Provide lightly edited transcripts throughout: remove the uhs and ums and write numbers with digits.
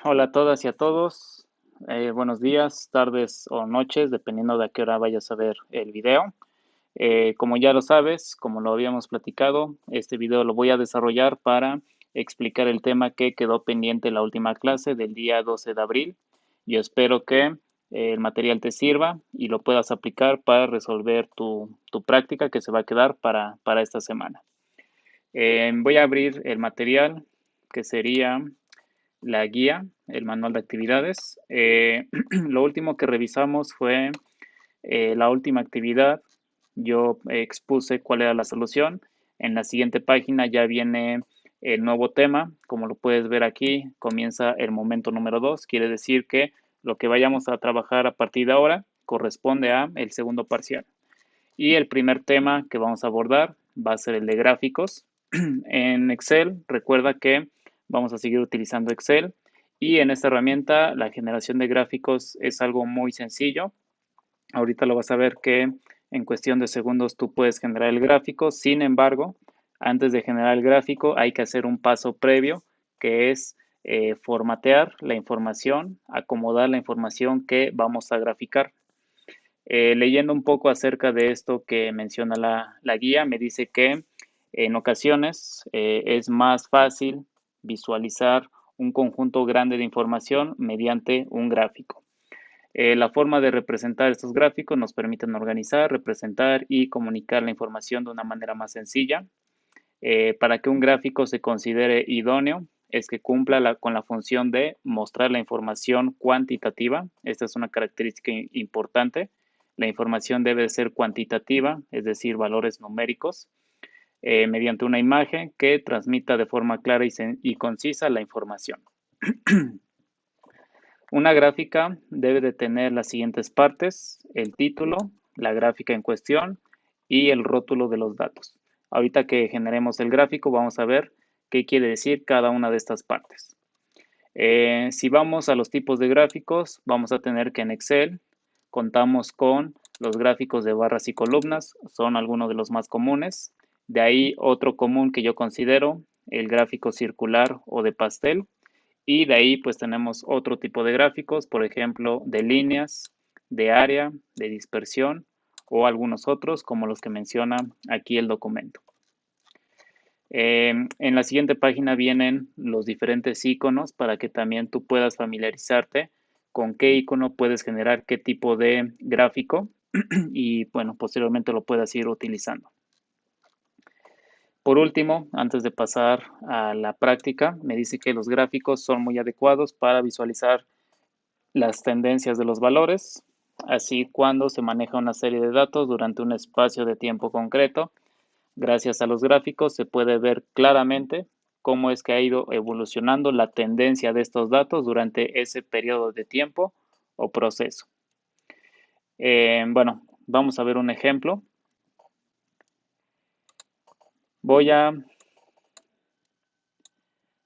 Hola a todas y a todos. Buenos días, tardes o noches, dependiendo de a qué hora vayas a ver el video. Como ya lo sabes, como lo habíamos platicado, este video lo voy a desarrollar para explicar el tema que quedó pendiente en la última clase del día 12 de abril. Yo espero que el material te sirva y lo puedas aplicar para resolver tu práctica que se va a quedar para esta semana. Voy a abrir el material que sería la guía, el manual de actividades. Lo último que revisamos fue la última actividad. Yo expuse cuál era la solución. En la siguiente página ya viene el nuevo tema. Como lo puedes ver aquí, comienza el momento número 2. Quiere decir que lo que vayamos a trabajar a partir de ahora corresponde a el segundo parcial. Y el primer tema que vamos a abordar va a ser el de gráficos. En Excel, recuerda que vamos a seguir utilizando Excel y en esta herramienta la generación de gráficos es algo muy sencillo. Ahorita lo vas a ver que en cuestión de segundos tú puedes generar el gráfico. Sin embargo, antes de generar el gráfico hay que hacer un paso previo que es formatear la información, acomodar la información que vamos a graficar. Leyendo un poco acerca de esto que menciona la guía, me dice que en ocasiones es más fácil visualizar un conjunto grande de información mediante un gráfico. La forma de representar estos gráficos nos permiten organizar, representar y comunicar la información de una manera más sencilla. Para que un gráfico se considere idóneo, es que cumpla con la función de mostrar la información cuantitativa. Esta es una característica importante. La información debe ser cuantitativa, es decir, valores numéricos, mediante una imagen que transmita de forma clara y concisa la información. Una gráfica debe de tener las siguientes partes: el título, la gráfica en cuestión y el rótulo de los datos. Ahorita que generemos el gráfico vamos a ver qué quiere decir cada una de estas partes. Si vamos a los tipos de gráficos, vamos a tener que en Excel contamos con los gráficos de barras y columnas, son algunos de los más comunes. De ahí otro común que yo considero, el gráfico circular o de pastel. Y de ahí pues tenemos otro tipo de gráficos, por ejemplo, de líneas, de área, de dispersión o algunos otros como los que menciona aquí el documento. En la siguiente página vienen los diferentes iconos para que también tú puedas familiarizarte con qué icono puedes generar qué tipo de gráfico y bueno, posteriormente lo puedas ir utilizando. Por último, antes de pasar a la práctica, me dice que los gráficos son muy adecuados para visualizar las tendencias de los valores, así cuando se maneja una serie de datos durante un espacio de tiempo concreto. Gracias a los gráficos se puede ver claramente cómo es que ha ido evolucionando la tendencia de estos datos durante ese periodo de tiempo o proceso. Bueno, vamos a ver un ejemplo. Voy a,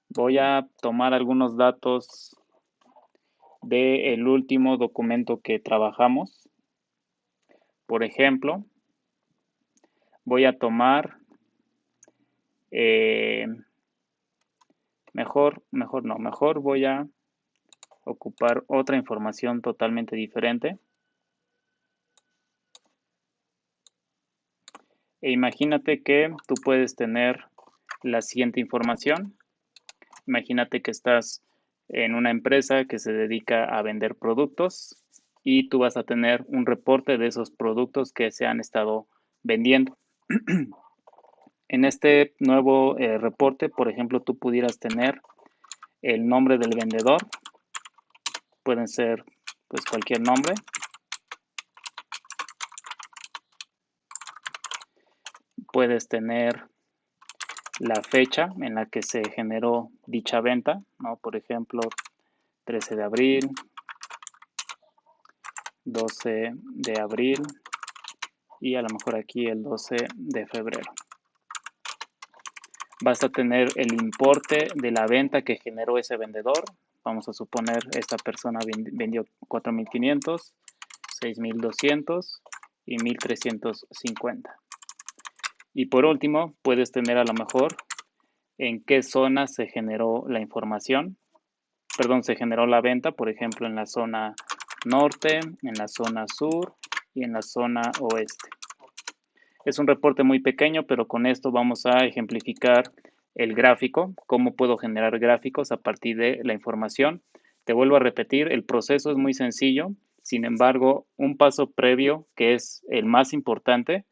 voy a tomar algunos datos del último documento que trabajamos. Por ejemplo, voy a tomar, mejor voy a ocupar otra información totalmente diferente. E imagínate que tú puedes tener la siguiente información. Imagínate que estás en una empresa que se dedica a vender productos y tú vas a tener un reporte de esos productos que se han estado vendiendo. En este nuevo reporte, por ejemplo, tú pudieras tener el nombre del vendedor, pueden ser pues cualquier nombre. Puedes tener la fecha en la que se generó dicha venta, ¿no? Por ejemplo, 13 de abril, 12 de abril y a lo mejor aquí el 12 de febrero. Vas a tener el importe de la venta que generó ese vendedor. Vamos a suponer esta persona vendió 4,500, 6,200 y 1,350. Y por último, puedes tener a lo mejor en qué zona se generó la información. perdón, se generó la venta, por ejemplo, en la zona norte, en la zona sur y en la zona oeste. Es un reporte muy pequeño, pero con esto vamos a ejemplificar el gráfico, cómo puedo generar gráficos a partir de la información. Te vuelvo a repetir, el proceso es muy sencillo, sin embargo, un paso previo, que es el más importante,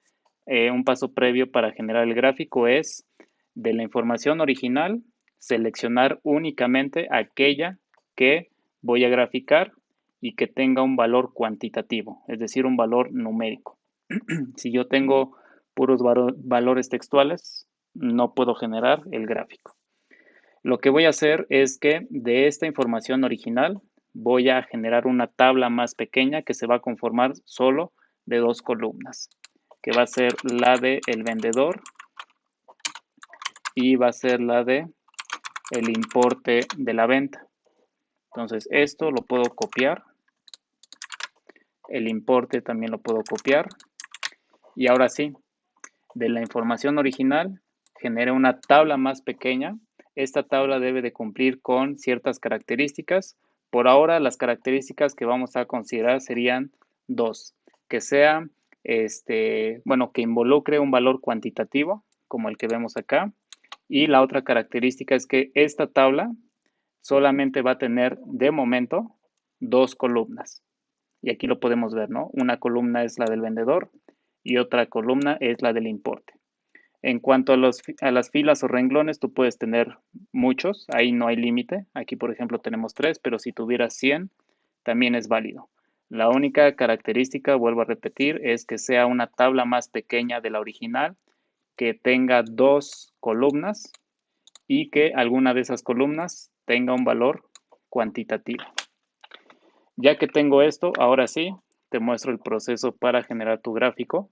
un paso previo para generar el gráfico es de la información original, seleccionar únicamente aquella que voy a graficar y que tenga un valor cuantitativo, es decir, un valor numérico. Si yo tengo puros valores textuales, no puedo generar el gráfico. Lo que voy a hacer es que de esta información original voy a generar una tabla más pequeña que se va a conformar solo de dos columnas, que va a ser la de el vendedor y va a ser la de el importe de la venta. Entonces esto lo puedo copiar, el importe también lo puedo copiar y ahora sí, de la información original genere una tabla más pequeña. Esta tabla debe de cumplir con ciertas características. Por ahora las características que vamos a considerar serían dos, que sea, bueno, que involucre un valor cuantitativo, como el que vemos acá, y la otra característica es que esta tabla solamente va a tener de momento dos columnas. Y aquí lo podemos ver, ¿no? Una columna es la del vendedor y otra columna es la del importe. En cuanto a las filas o renglones, tú puedes tener muchos, ahí no hay límite. Aquí, por ejemplo, tenemos 3, pero si tuvieras 100, también es válido. La única característica, vuelvo a repetir, es que sea una tabla más pequeña de la original, que tenga dos columnas y que alguna de esas columnas tenga un valor cuantitativo. Ya que tengo esto, ahora sí, te muestro el proceso para generar tu gráfico.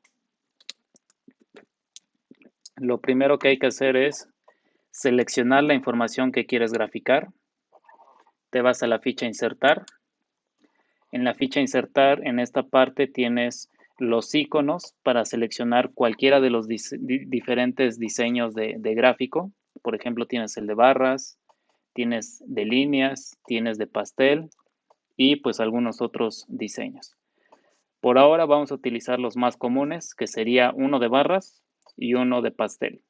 Lo primero que hay que hacer es seleccionar la información que quieres graficar. Te vas a la ficha insertar. En la ficha insertar, en esta parte tienes los iconos para seleccionar cualquiera de los diferentes diseños de gráfico. Por ejemplo, tienes el de barras, tienes de líneas, tienes de pastel y pues algunos otros diseños. Por ahora vamos a utilizar los más comunes, que sería uno de barras y uno de pastel.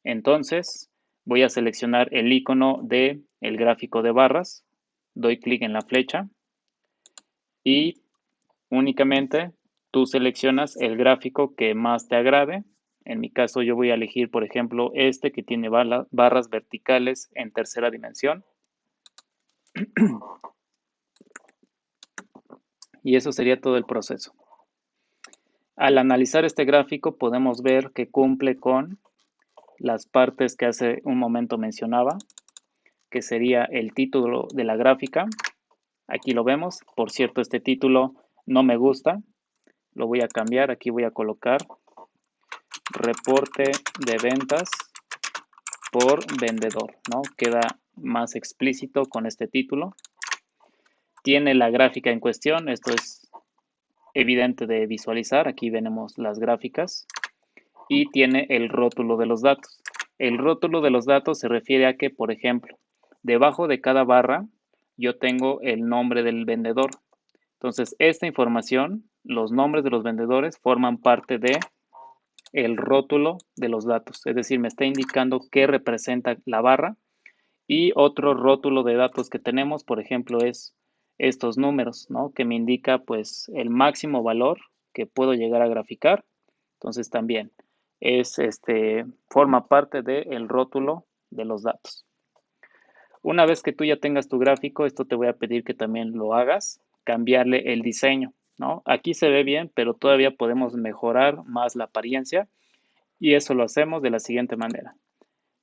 Entonces, voy a seleccionar el icono de el gráfico de barras, doy clic en la flecha y únicamente tú seleccionas el gráfico que más te agrade. En mi caso yo voy a elegir, por ejemplo, este que tiene barras verticales en tercera dimensión. Y eso sería todo el proceso. Al analizar este gráfico podemos ver que cumple con las partes que hace un momento mencionaba, que sería el título de la gráfica. Aquí lo vemos. Por cierto, este título no me gusta. Lo voy a cambiar. Aquí voy a colocar reporte de ventas por vendedor, ¿no? Queda más explícito con este título. Tiene la gráfica en cuestión. Esto es evidente de visualizar. Aquí tenemos las gráficas. Y tiene el rótulo de los datos. El rótulo de los datos se refiere a que, por ejemplo, debajo de cada barra yo tengo el nombre del vendedor. Entonces, esta información, los nombres de los vendedores, forman parte de el rótulo de los datos. Es decir, me está indicando qué representa la barra. Y otro rótulo de datos que tenemos, por ejemplo, es estos números, ¿no? Que me indica pues el máximo valor que puedo llegar a graficar. Entonces también es forma parte del rótulo de los datos. Una vez que tú ya tengas tu gráfico, esto te voy a pedir que también lo hagas, cambiarle el diseño, ¿no? Aquí se ve bien, pero todavía podemos mejorar más la apariencia y eso lo hacemos de la siguiente manera.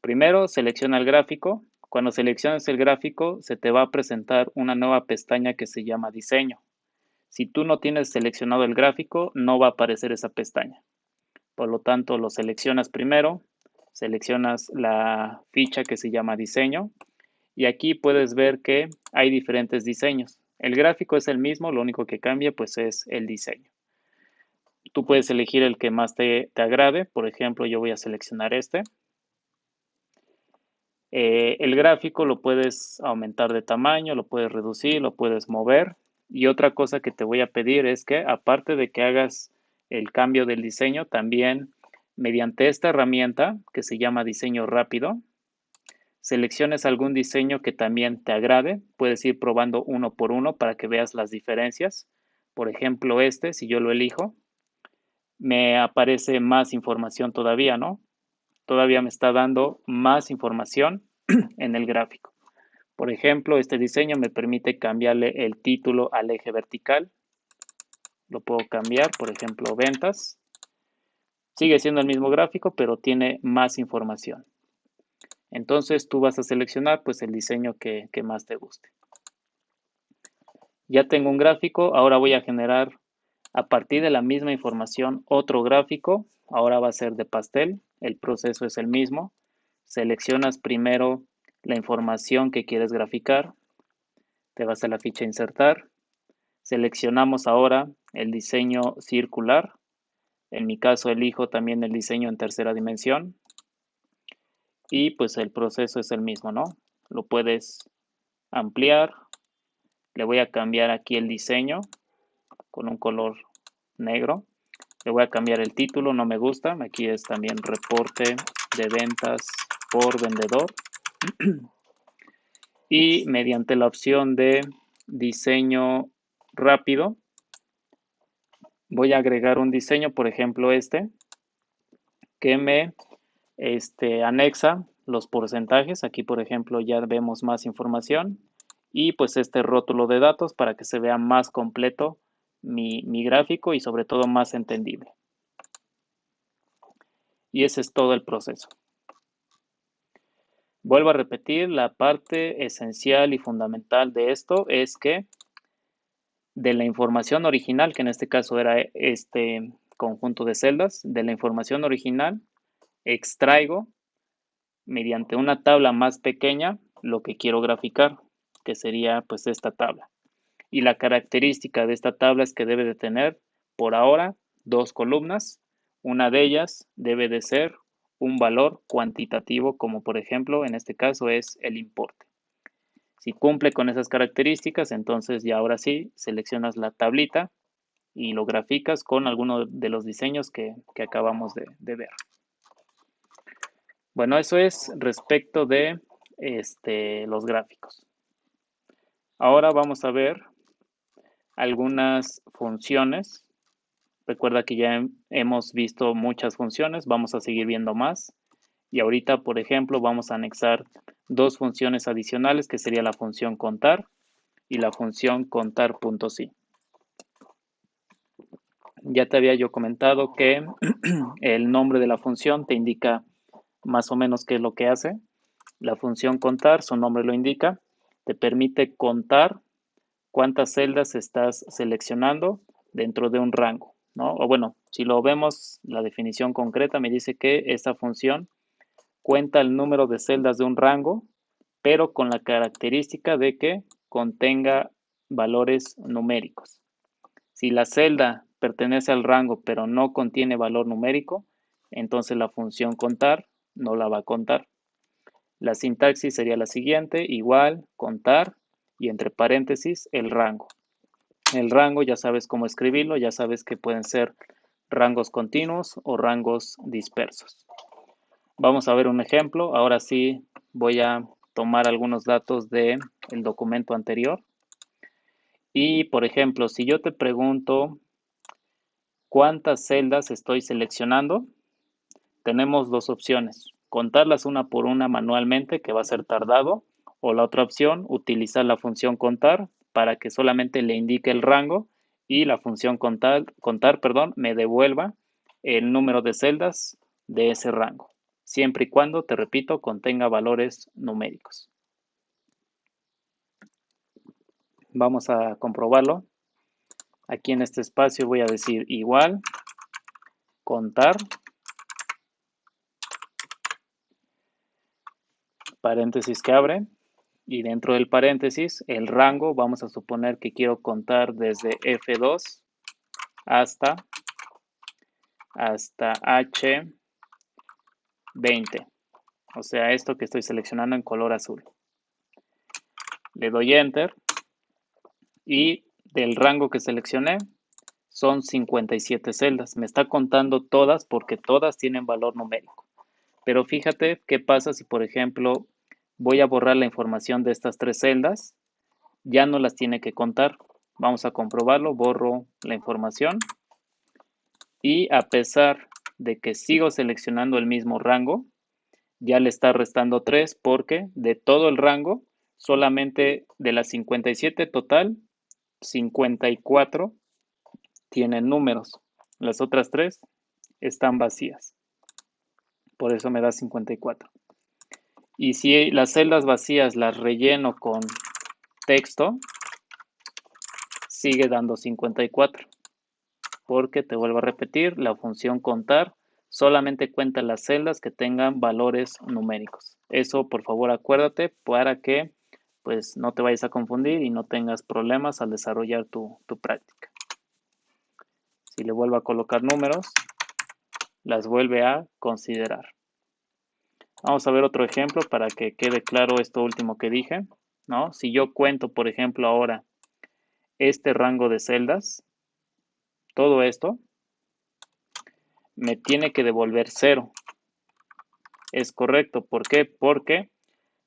Primero, selecciona el gráfico. Cuando selecciones el gráfico, se te va a presentar una nueva pestaña que se llama diseño. Si tú no tienes seleccionado el gráfico, no va a aparecer esa pestaña. Por lo tanto, lo seleccionas primero, seleccionas la ficha que se llama diseño y aquí puedes ver que hay diferentes diseños. El gráfico es el mismo, lo único que cambia pues es el diseño. Tú puedes elegir el que más te agrade, por ejemplo yo voy a seleccionar este. El gráfico lo puedes aumentar de tamaño, lo puedes reducir, lo puedes mover. Y otra cosa que te voy a pedir es que, aparte de que hagas el cambio del diseño, también mediante esta herramienta que se llama diseño rápido, selecciones algún diseño que también te agrade. Puedes ir probando uno por uno para que veas las diferencias. Por ejemplo, si yo lo elijo, me aparece más información todavía, ¿no? Todavía me está dando más información en el gráfico. Por ejemplo, este diseño me permite cambiarle el título al eje vertical. Lo puedo cambiar, por ejemplo, ventas. Sigue siendo el mismo gráfico, pero tiene más información. Entonces tú vas a seleccionar pues el diseño que más te guste. Ya tengo un gráfico, ahora voy a generar a partir de la misma información otro gráfico. Ahora va a ser de pastel, el proceso es el mismo. Seleccionas primero la información que quieres graficar, te vas a la ficha insertar, seleccionamos ahora el diseño circular, en mi caso elijo también el diseño en tercera dimensión y pues el proceso es el mismo, ¿no? Lo puedes ampliar, le voy a cambiar aquí el diseño con un color negro, le voy a cambiar el título, no me gusta, aquí es también reporte de ventas por vendedor y mediante la opción de diseño rápido voy a agregar un diseño, por ejemplo que me anexa los porcentajes. Aquí, por ejemplo, ya vemos más información y pues este rótulo de datos para que se vea más completo mi gráfico y sobre todo más entendible. Y ese es todo el proceso. Vuelvo a repetir, la parte esencial y fundamental de esto es que de la información original, que en este caso era este conjunto de celdas, de la información original extraigo mediante una tabla más pequeña lo que quiero graficar, que sería pues esta tabla. Y la característica de esta tabla es que debe de tener por ahora dos columnas. Una de ellas debe de ser un valor cuantitativo, como por ejemplo en este caso es el importe. Si cumple con esas características, entonces ya ahora sí seleccionas la tablita y lo graficas con alguno de los diseños que acabamos de ver. Bueno, eso es respecto de los gráficos. Ahora vamos a ver algunas funciones. Recuerda que ya hemos visto muchas funciones, vamos a seguir viendo más. Y ahorita, por ejemplo, vamos a anexar dos funciones adicionales, que sería la función contar y la función contar.si. Ya te había yo comentado que el nombre de la función te indica más o menos qué es lo que hace. La función contar, su nombre lo indica, te permite contar cuántas celdas estás seleccionando dentro de un rango, ¿no? O bueno, si lo vemos, la definición concreta me dice que esta función cuenta el número de celdas de un rango, pero con la característica de que contenga valores numéricos. Si la celda pertenece al rango pero no contiene valor numérico, entonces la función contar no la va a contar. La sintaxis sería la siguiente, igual, contar y entre paréntesis el rango. El rango ya sabes cómo escribirlo, ya sabes que pueden ser rangos continuos o rangos dispersos. Vamos a ver un ejemplo. Ahora sí voy a tomar algunos datos del documento anterior. Y, por ejemplo, si yo te pregunto cuántas celdas estoy seleccionando, tenemos dos opciones. Contarlas una por una manualmente, que va a ser tardado, o la otra opción, utilizar la función contar para que solamente le indique el rango y la función contar, me devuelva el número de celdas de ese rango, siempre y cuando, te repito, contenga valores numéricos. Vamos a comprobarlo. Aquí en este espacio voy a decir igual, contar, paréntesis que abre, y dentro del paréntesis, el rango, vamos a suponer que quiero contar desde F2 hasta H20. o sea, esto que estoy seleccionando en color azul. Le doy Enter y del rango que seleccioné son 57 celdas. Me está contando todas porque todas tienen valor numérico. Pero fíjate qué pasa si, por ejemplo, voy a borrar la información de estas 3 celdas. Ya no las tiene que contar. Vamos a comprobarlo. Borro la información. Y a pesar de que sigo seleccionando el mismo rango, ya le está restando 3 porque de todo el rango, solamente de las 57 total, 54 tienen números. Las otras 3 están vacías. Por eso me da 54. Y si las celdas vacías las relleno con texto, sigue dando 54. Porque te vuelvo a repetir, la función contar solamente cuenta las celdas que tengan valores numéricos. Eso, por favor, acuérdate para que pues no te vayas a confundir y no tengas problemas al desarrollar tu práctica. Si le vuelvo a colocar números, las vuelve a considerar. Vamos a ver otro ejemplo para que quede claro esto último que dije, ¿no? Si yo cuento, por ejemplo, ahora este rango de celdas, todo esto me tiene que devolver 0. Es correcto. ¿Por qué? Porque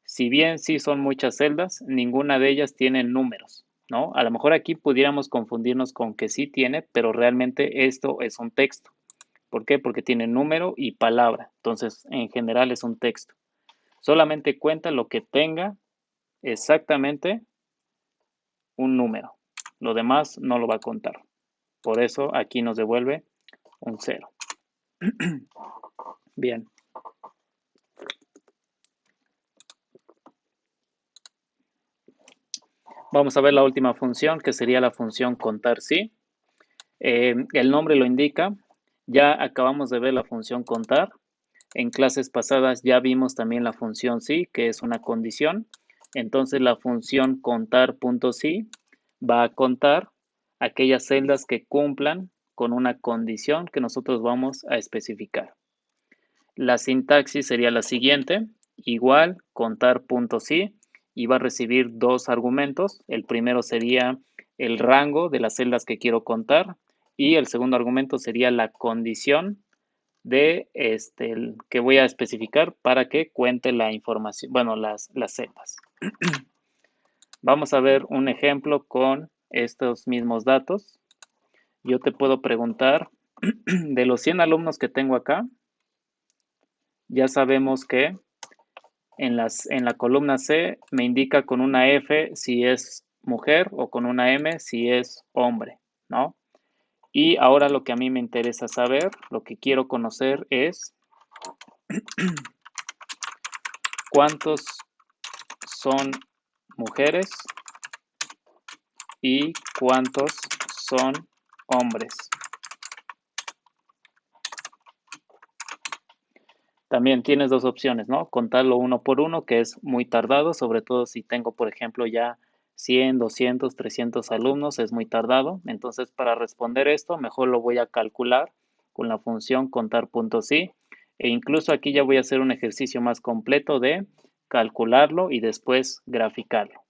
si bien sí son muchas celdas, ninguna de ellas tiene números, ¿no? A lo mejor aquí pudiéramos confundirnos con que sí tiene, pero realmente esto es un texto. ¿Por qué? Porque tiene número y palabra. Entonces, en general es un texto. Solamente cuenta lo que tenga exactamente un número. Lo demás no lo va a contar. Por eso aquí nos devuelve un 0. Bien. Vamos a ver la última función, que sería la función contar sí. El nombre lo indica. Ya acabamos de ver la función contar. En clases pasadas ya vimos también la función sí, que es una condición. Entonces la función contar.sí va a contar aquellas celdas que cumplan con una condición que nosotros vamos a especificar. La sintaxis sería la siguiente, igual contar.sí, y va a recibir dos argumentos. El primero sería el rango de las celdas que quiero contar y el segundo argumento sería la condición de que voy a especificar para que cuente la información, bueno, las celdas. Vamos a ver un ejemplo con estos mismos datos. Yo te puedo preguntar, de los 100 alumnos que tengo acá, ya sabemos que en la columna C me indica con una F si es mujer o con una M si es hombre, ¿no? Y ahora lo que a mí me interesa saber, lo que quiero conocer es cuántos son mujeres y cuántos son hombres. También tienes dos opciones, ¿no? Contarlo uno por uno, que es muy tardado, sobre todo si tengo, por ejemplo, ya 100, 200, 300 alumnos, es muy tardado. Entonces, para responder esto, mejor lo voy a calcular con la función contar.sí. E incluso aquí ya voy a hacer un ejercicio más completo de calcularlo y después graficarlo.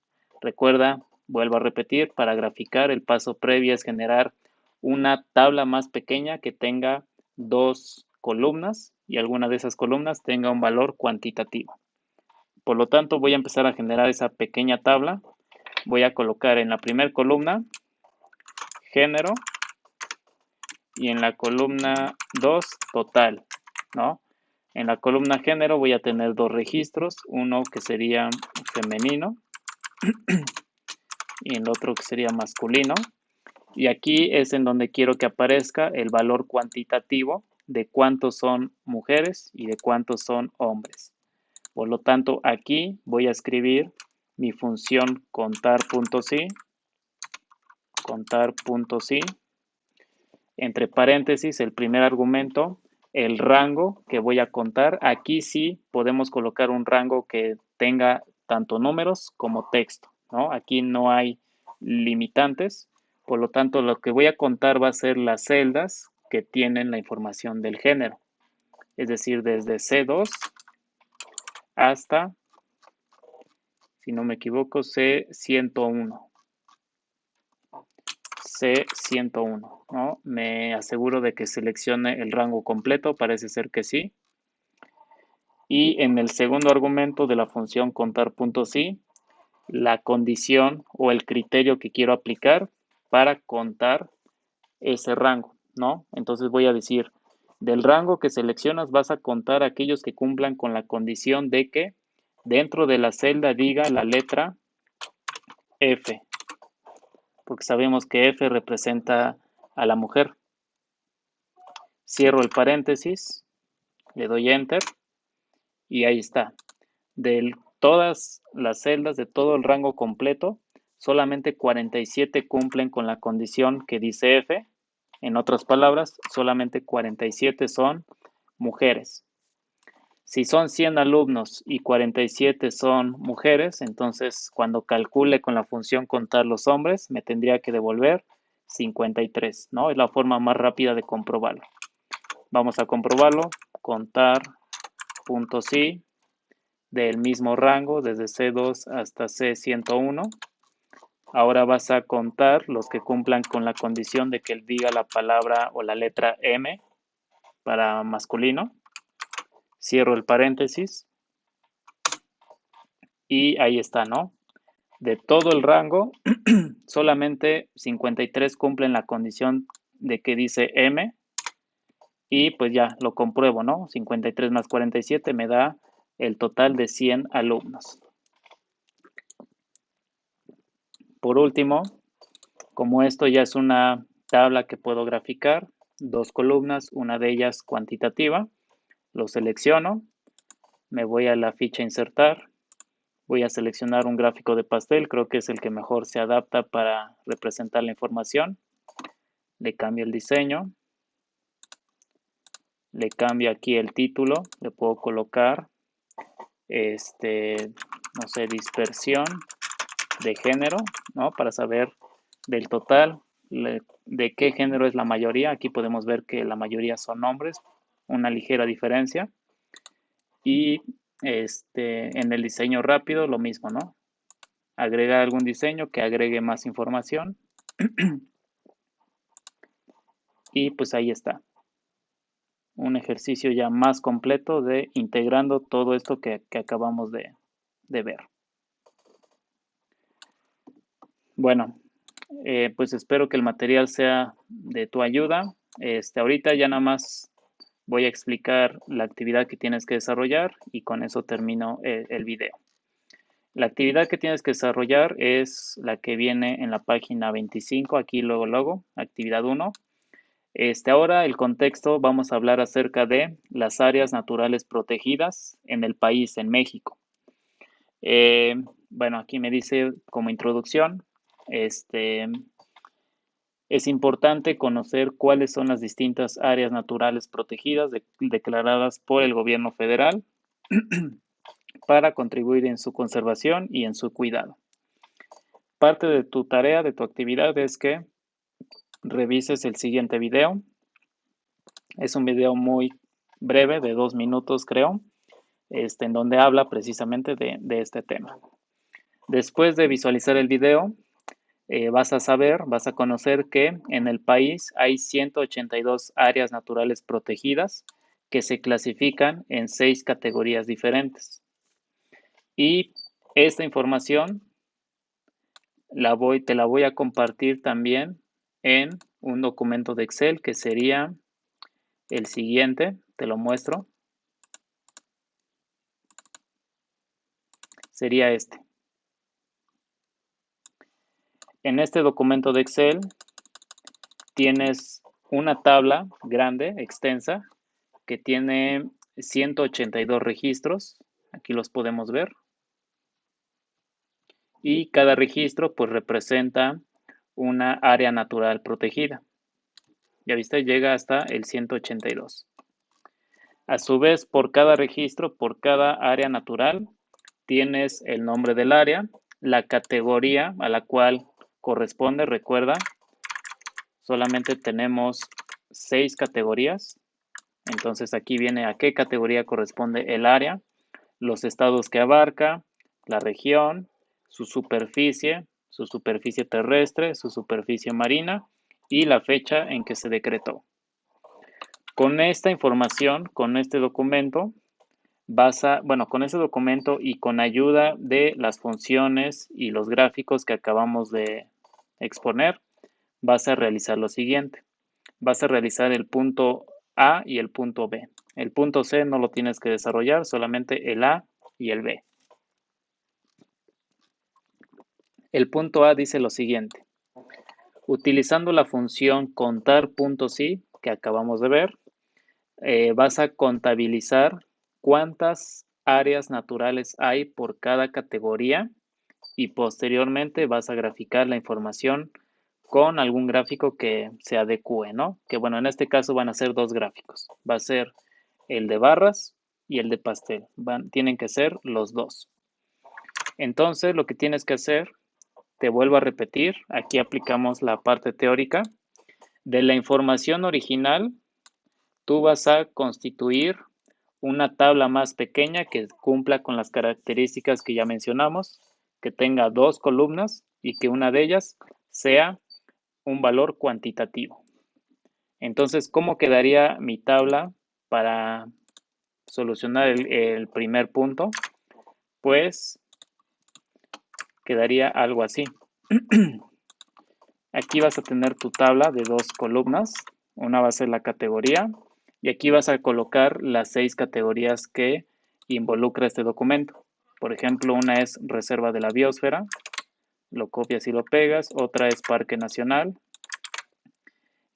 Recuerda, vuelvo a repetir, para graficar el paso previo es generar una tabla más pequeña que tenga dos columnas y alguna de esas columnas tenga un valor cuantitativo. Por lo tanto, voy a empezar a generar esa pequeña tabla. Voy a colocar en la primera columna género y en la columna 2 total, ¿no? En la columna género voy a tener dos registros, uno que sería femenino y el otro que sería masculino. Y aquí es en donde quiero que aparezca el valor cuantitativo de cuántos son mujeres y de cuántos son hombres. Por lo tanto, aquí voy a escribir mi función contar.sí, entre paréntesis el primer argumento, el rango que voy a contar. Aquí sí podemos colocar un rango que tenga tanto números como texto, ¿no? Aquí no hay limitantes. Por lo tanto, lo que voy a contar va a ser las celdas que tienen la información del género. Es decir, desde C2 hasta, si no me equivoco, C101. C101, ¿no? Me aseguro de que seleccione el rango completo, parece ser que sí. Y en el segundo argumento de la función contar.si, la condición o el criterio que quiero aplicar para contar ese rango, ¿no? Entonces voy a decir, del rango que seleccionas vas a contar aquellos que cumplan con la condición de que dentro de la celda diga la letra F, porque sabemos que F representa a la mujer. Cierro el paréntesis, le doy Enter y ahí está. De todas las celdas de todo el rango completo, solamente 47 cumplen con la condición que dice F. En otras palabras, solamente 47 son mujeres. Si son 100 alumnos y 47 son mujeres, entonces cuando calcule con la función contar los hombres, me tendría que devolver 53, ¿no? Es la forma más rápida de comprobarlo. Vamos a comprobarlo. Contar.si del mismo rango, desde C2 hasta C101. Ahora vas a contar los que cumplan con la condición de que él diga la palabra o la letra M para masculino. Cierro el paréntesis y ahí está, ¿no? De todo el rango, solamente 53 cumplen la condición de que dice M y pues ya lo compruebo, ¿no? 53 más 47 me da el total de 100 alumnos. Por último, como esto ya es una tabla que puedo graficar, dos columnas, una de ellas cuantitativa, lo selecciono, me voy a la ficha insertar, voy a seleccionar un gráfico de pastel, creo que es el que mejor se adapta para representar la información, le cambio el diseño, le cambio aquí el título, le puedo colocar, no sé, dispersión de género, ¿no? Para saber del total, de qué género es la mayoría. Aquí podemos ver que la mayoría son hombres, una ligera diferencia. Y en el diseño rápido lo mismo, ¿no? Agregar algún diseño que agregue más información. Y pues ahí está. Un ejercicio ya más completo de integrando todo esto que acabamos de ver. Bueno, pues espero que el material sea de tu ayuda. Ahorita ya nada más voy a explicar la actividad que tienes que desarrollar y con eso termino el video. La actividad que tienes que desarrollar es la que viene en la página 25, aquí luego, actividad 1. Ahora el contexto, vamos a hablar acerca de las áreas naturales protegidas en el país, en México. Bueno, aquí me dice como introducción, es importante conocer cuáles son las distintas áreas naturales protegidas declaradas por el gobierno federal para contribuir en su conservación y en su cuidado. Parte de tu tarea, de tu actividad, es que revises el siguiente video. Es un video muy breve, de 2 minutos creo, en donde habla precisamente de este tema. Después de visualizar el video, vas a conocer que en el país hay 182 áreas naturales protegidas que se clasifican en 6 categorías diferentes. Y esta información te la voy a compartir también en un documento de Excel que sería el siguiente, te lo muestro. Sería este. En este documento de Excel tienes una tabla grande, extensa, que tiene 182 registros. Aquí los podemos ver. Y cada registro pues representa una área natural protegida. Ya viste, llega hasta el 182. A su vez, por cada registro, por cada área natural, tienes el nombre del área, la categoría a la cual corresponde. Recuerda, solamente tenemos 6 categorías. Entonces aquí viene a qué categoría corresponde el área, los estados que abarca, la región, su superficie terrestre, su superficie marina y la fecha en que se decretó. Con esta información, con este documento, con ese documento y con ayuda de las funciones y los gráficos que acabamos de exponer, vas a realizar lo siguiente. Vas a realizar el punto A y el punto B. El punto C no lo tienes que desarrollar, solamente el A y el B. El punto A dice lo siguiente. Utilizando la función contar.si que acabamos de ver, vas a contabilizar cuántas áreas naturales hay por cada categoría y posteriormente vas a graficar la información con algún gráfico que se adecue, ¿no? Que bueno, en este caso van a ser dos gráficos. Va a ser el de barras y el de pastel. Tienen que ser los dos. Entonces, lo que tienes que hacer, te vuelvo a repetir, aquí aplicamos la parte teórica. De la información original, tú vas a constituir una tabla más pequeña que cumpla con las características que ya mencionamos, que tenga dos columnas y que una de ellas sea un valor cuantitativo. Entonces, ¿cómo quedaría mi tabla para solucionar el primer punto? Pues quedaría algo así. Aquí vas a tener tu tabla de dos columnas, una va a ser la categoría y aquí vas a colocar las 6 categorías que involucra este documento. Por ejemplo, una es Reserva de la Biosfera, lo copias y lo pegas, otra es Parque Nacional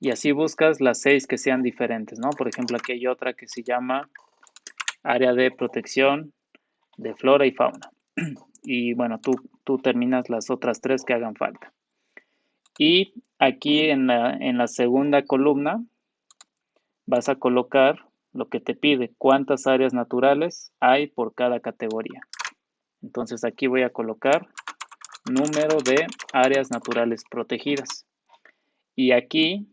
y así buscas las 6 que sean diferentes, ¿no? Por ejemplo, aquí hay otra que se llama Área de Protección de Flora y Fauna y bueno, tú terminas las otras 3 que hagan falta. Y aquí en la segunda columna vas a colocar lo que te pide, cuántas áreas naturales hay por cada categoría. Entonces aquí voy a colocar número de áreas naturales protegidas. Y aquí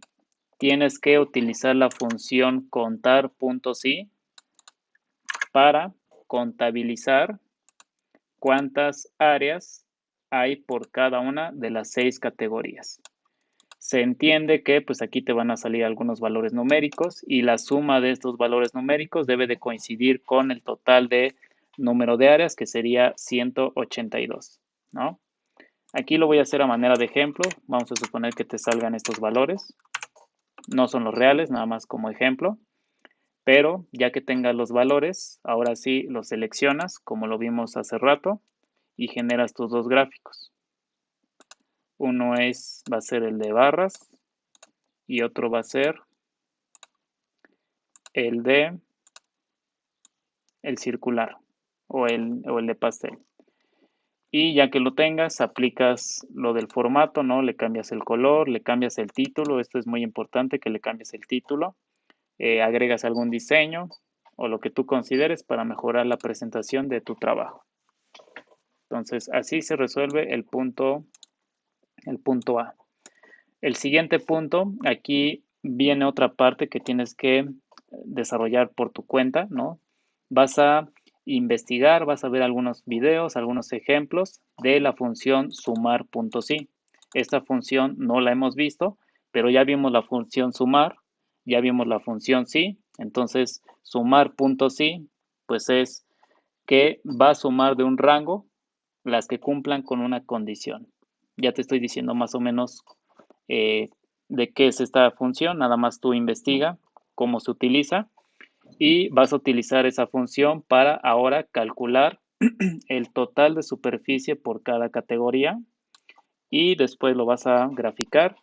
tienes que utilizar la función contar.si para contabilizar cuántas áreas hay por cada una de las 6 categorías. Se entiende que pues aquí te van a salir algunos valores numéricos y la suma de estos valores numéricos debe de coincidir con el total de número de áreas que sería 182, ¿no? Aquí lo voy a hacer a manera de ejemplo. Vamos a suponer que te salgan estos valores. No son los reales, nada más como ejemplo. Pero ya que tengas los valores, ahora sí los seleccionas como lo vimos hace rato y generas tus dos gráficos. Uno va a ser el de barras y otro va a ser el de el circular o el de pastel. Y ya que lo tengas, aplicas lo del formato, ¿no? Le cambias el color, le cambias el título. Esto es muy importante que le cambies el título. Agregas algún diseño o lo que tú consideres para mejorar la presentación de tu trabajo. Entonces, así se resuelve el punto A. El siguiente punto, aquí viene otra parte que tienes que desarrollar por tu cuenta, ¿no? Vas a investigar, vas a ver algunos videos, algunos ejemplos de la función sumar.si. Esta función no la hemos visto, pero ya vimos la función sumar, ya vimos la función si, entonces sumar.si pues es que va a sumar de un rango las que cumplan con una condición. Ya te estoy diciendo más o menos de qué es esta función, nada más tú investiga cómo se utiliza y vas a utilizar esa función para ahora calcular el total de superficie por cada categoría y después lo vas a graficar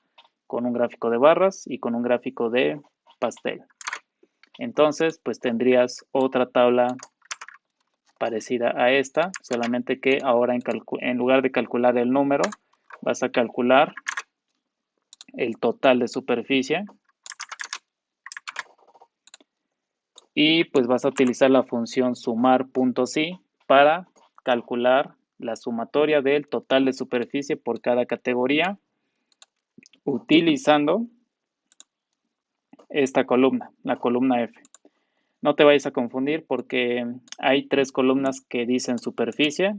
con un gráfico de barras y con un gráfico de pastel. Entonces, pues tendrías otra tabla parecida a esta, solamente que ahora en lugar de calcular el número, vas a calcular el total de superficie y pues vas a utilizar la función sumar.si para calcular la sumatoria del total de superficie por cada categoría utilizando esta columna, la columna F. No te vayas a confundir porque hay tres columnas que dicen superficie,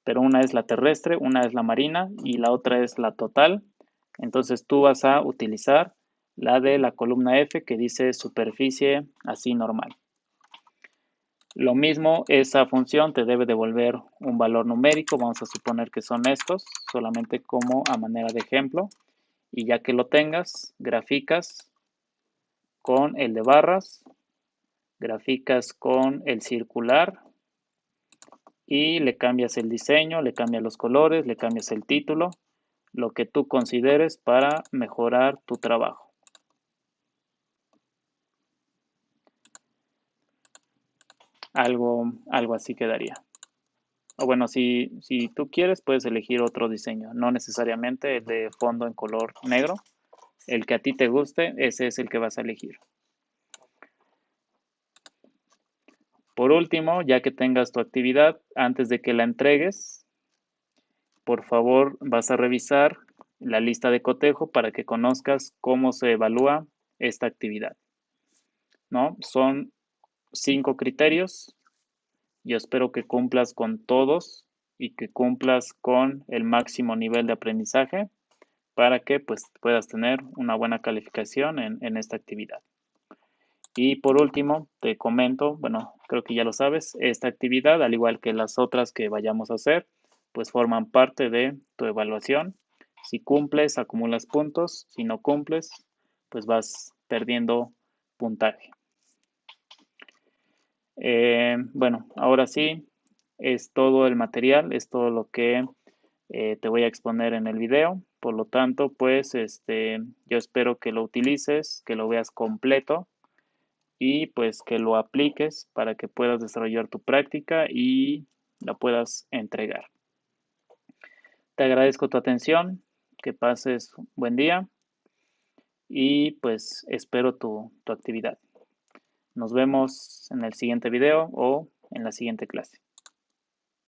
pero una es la terrestre, una es la marina y la otra es la total. Entonces tú vas a utilizar la de la columna F que dice superficie así normal. Lo mismo, esa función te debe devolver un valor numérico, vamos a suponer que son estos, solamente como a manera de ejemplo. Y ya que lo tengas, graficas con el de barras, graficas con el circular y le cambias el diseño, le cambias los colores, le cambias el título, lo que tú consideres para mejorar tu trabajo. Algo así quedaría. O bueno, si tú quieres, puedes elegir otro diseño, no necesariamente el de fondo en color negro. El que a ti te guste, ese es el que vas a elegir. Por último, ya que tengas tu actividad, antes de que la entregues, por favor vas a revisar la lista de cotejo para que conozcas cómo se evalúa esta actividad, ¿no? Son 5 criterios. Yo espero que cumplas con todos y que cumplas con el máximo nivel de aprendizaje para que pues, puedas tener una buena calificación en esta actividad. Y por último, te comento, bueno, creo que ya lo sabes, esta actividad, al igual que las otras que vayamos a hacer, pues forman parte de tu evaluación. Si cumples, acumulas puntos. Si no cumples, pues vas perdiendo puntaje. Bueno, ahora sí, es todo el material, es todo lo que te voy a exponer en el video. Por lo tanto, pues yo espero que lo utilices, que lo veas completo y pues que lo apliques para que puedas desarrollar tu práctica y la puedas entregar. Te agradezco tu atención, que pases un buen día y pues espero tu actividad. Nos vemos en el siguiente video o en la siguiente clase.